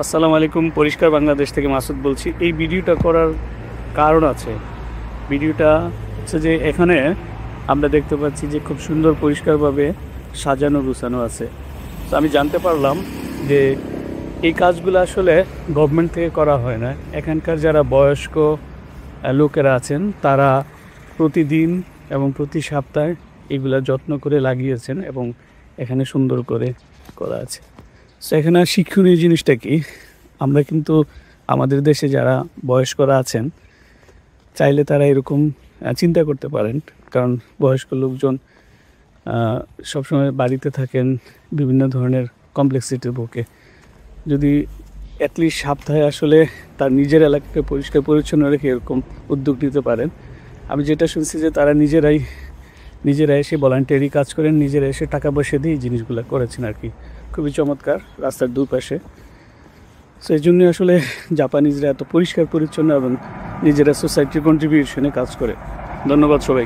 আসসালামু আলাইকুম। পরিষ্কার বাংলাদেশ থেকে মাসুদ বলছি। এই ভিডিওটা করার কারণ আছে। ভিডিওটা হচ্ছে যে এখানে আমরা দেখতে পাচ্ছি যে খুব সুন্দর পরিষ্কারভাবে সাজানো গুছানো আছে। তো আমি জানতে পারলাম যে এই কাজগুলো আসলে গভর্নমেন্ট থেকে করা হয় না। এখানকার যারা বয়স্ক লোকেরা আছেন তারা প্রতিদিন এবং প্রতি সপ্তাহে এগুলা যত্ন করে লাগিয়েছেন এবং এখানে সুন্দর করে করা আছে। তো এখানে শিক্ষণীয় জিনিসটা কি, আমরা কিন্তু আমাদের দেশে যারা বয়স্করা আছেন চাইলে তারা এরকম চিন্তা করতে পারেন, কারণ বয়স্ক লোকজন সবসময় বাড়িতে থাকেন, বিভিন্ন ধরনের কমপ্লেক্সিটির বুকে। যদি অ্যাটলিস্ট সপ্তাহে আসলে তার নিজের এলাকাকে পরিষ্কার পরিচ্ছন্ন রেখে এরকম উদ্যোগ নিতে পারেন। আমি যেটা শুনছি যে তারা নিজেরা এসে ভলান্টিয়ারি কাজ করেন, নিজেরা এসে টাকা পয়সা দিয়ে এই জিনিসগুলো করেছেন আর কি। খুবই চমৎকার, রাস্তার দুপাশে। সো এই জন্যই আসলে জাপানিজরা এত পরিষ্কার পরিচ্ছন্ন এবং নিজেরা সোসাইটির কন্ট্রিবিউশনে কাজ করে। ধন্যবাদ সবাই।